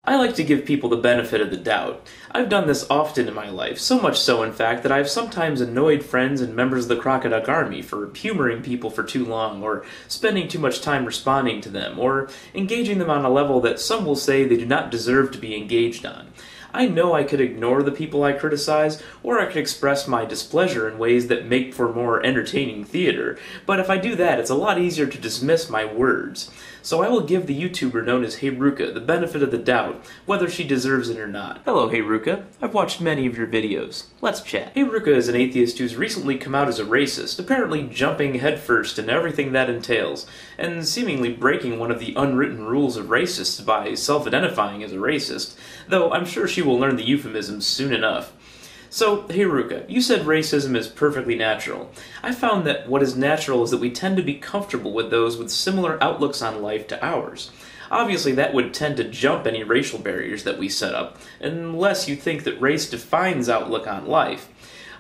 I like to give people the benefit of the doubt. I've done this often in my life, so much so in fact that I've sometimes annoyed friends and members of the Crocodile Army for humoring people for too long, or spending too much time responding to them, or engaging them on a level that some will say they do not deserve to be engaged on. I know I could ignore the people I criticize, or I could express my displeasure in ways that make for more entertaining theater, but if I do that, it's a lot easier to dismiss my words. So I will give the YouTuber known as HeyRuka the benefit of the doubt, whether she deserves it or not. Hello, HeyRuka. I've watched many of your videos. Let's chat. HeyRuka is an atheist who's recently come out as a racist, apparently jumping headfirst into everything that entails, and seemingly breaking one of the unwritten rules of racists by self-identifying as a racist, though I'm sure she will learn the euphemisms soon enough. So, HeyRuka, you said racism is perfectly natural. I found that what is natural is that we tend to be comfortable with those with similar outlooks on life to ours. Obviously, that would tend to jump any racial barriers that we set up, unless you think that race defines outlook on life.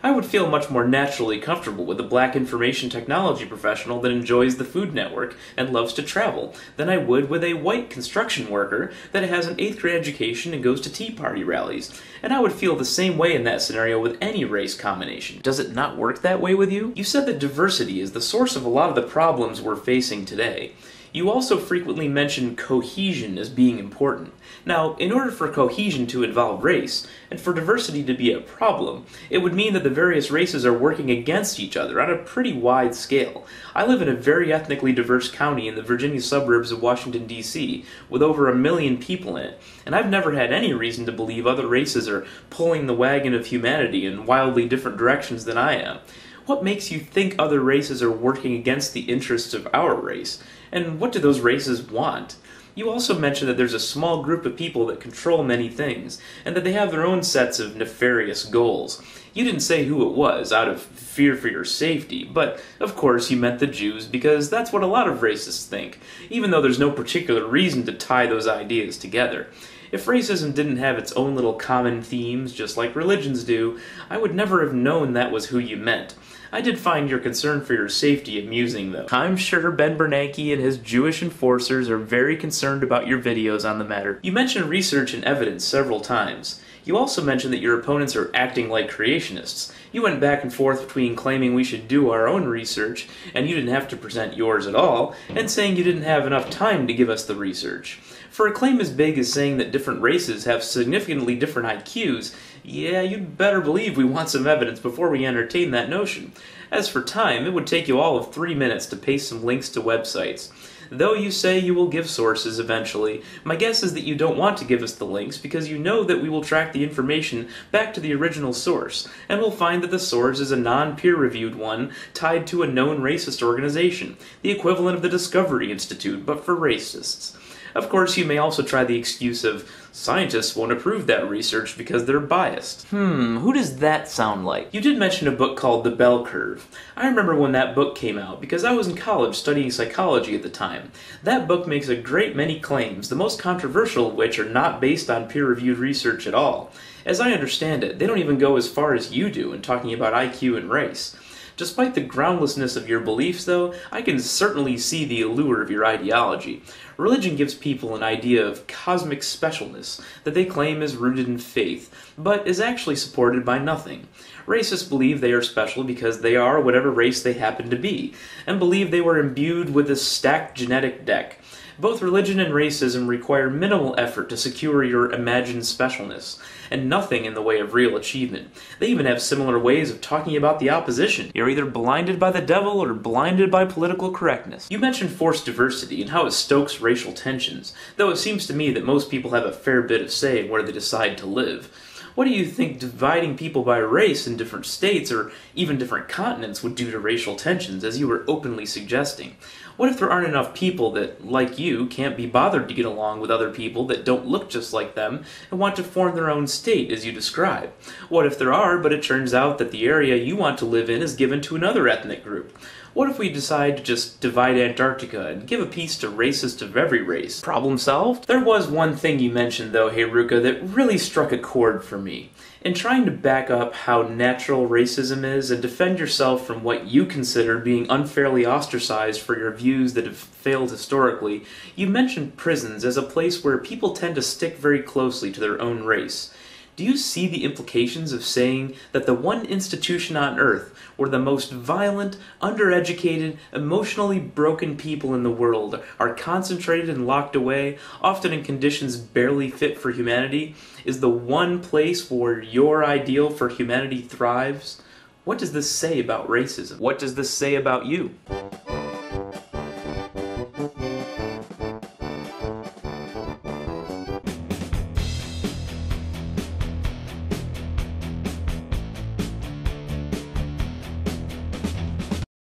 I would feel much more naturally comfortable with a black information technology professional that enjoys the Food Network and loves to travel than I would with a white construction worker that has an 8th grade education and goes to Tea Party rallies. And I would feel the same way in that scenario with any race combination. Does it not work that way with you? You said that diversity is the source of a lot of the problems we're facing today. You also frequently mention cohesion as being important. Now, in order for cohesion to involve race, and for diversity to be a problem, it would mean that the various races are working against each other on a pretty wide scale. I live in a very ethnically diverse county in the Virginia suburbs of Washington, D.C., with over 1 million people in it, and I've never had any reason to believe other races are pulling the wagon of humanity in wildly different directions than I am. What makes you think other races are working against the interests of our race? And what do those races want? You also mentioned that there's a small group of people that control many things, and that they have their own sets of nefarious goals. You didn't say who it was, out of fear for your safety, but of course you meant the Jews, because that's what a lot of racists think, even though there's no particular reason to tie those ideas together. If racism didn't have its own little common themes, just like religions do, I would never have known that was who you meant. I did find your concern for your safety amusing, though. I'm sure Ben Bernanke and his Jewish enforcers are very concerned about your videos on the matter. You mentioned research and evidence several times. You also mentioned that your opponents are acting like creationists. You went back and forth between claiming we should do our own research, and you didn't have to present yours at all, and saying you didn't have enough time to give us the research. For a claim as big as saying that different races have significantly different IQs, yeah, you'd better believe we want some evidence before we entertain that notion. As for time, it would take you all of 3 minutes to paste some links to websites. Though you say you will give sources eventually, my guess is that you don't want to give us the links because you know that we will track the information back to the original source, and we'll find that the source is a non-peer-reviewed one tied to a known racist organization, the equivalent of the Discovery Institute, but for racists. Of course, you may also try the excuse of, scientists won't approve that research because they're biased. Who does that sound like? You did mention a book called The Bell Curve. I remember when that book came out because I was in college studying psychology at the time. That book makes a great many claims, the most controversial of which are not based on peer-reviewed research at all. As I understand it, they don't even go as far as you do in talking about IQ and race. Despite the groundlessness of your beliefs, though, I can certainly see the allure of your ideology. Religion gives people an idea of cosmic specialness that they claim is rooted in faith, but is actually supported by nothing. Racists believe they are special because they are whatever race they happen to be, and believe they were imbued with a stacked genetic deck. Both religion and racism require minimal effort to secure your imagined specialness, and nothing in the way of real achievement. They even have similar ways of talking about the opposition. You're either blinded by the devil or blinded by political correctness. You mentioned forced diversity and how it stokes racial tensions, though it seems to me that most people have a fair bit of say in where they decide to live. What do you think dividing people by race in different states or even different continents would do to racial tensions, as you were openly suggesting? What if there aren't enough people that, like you, can't be bothered to get along with other people that don't look just like them and want to form their own state, as you describe? What if there are, but it turns out that the area you want to live in is given to another ethnic group? What if we decide to just divide Antarctica and give a piece to racists of every race? Problem solved? There was one thing you mentioned though, HeyRuka, that really struck a chord for me. In trying to back up how natural racism is and defend yourself from what you consider being unfairly ostracized for your views that have failed historically, you mentioned prisons as a place where people tend to stick very closely to their own race. Do you see the implications of saying that the one institution on Earth where the most violent, undereducated, emotionally broken people in the world are concentrated and locked away, often in conditions barely fit for humanity, is the one place where your ideal for humanity thrives? What does this say about racism? What does this say about you?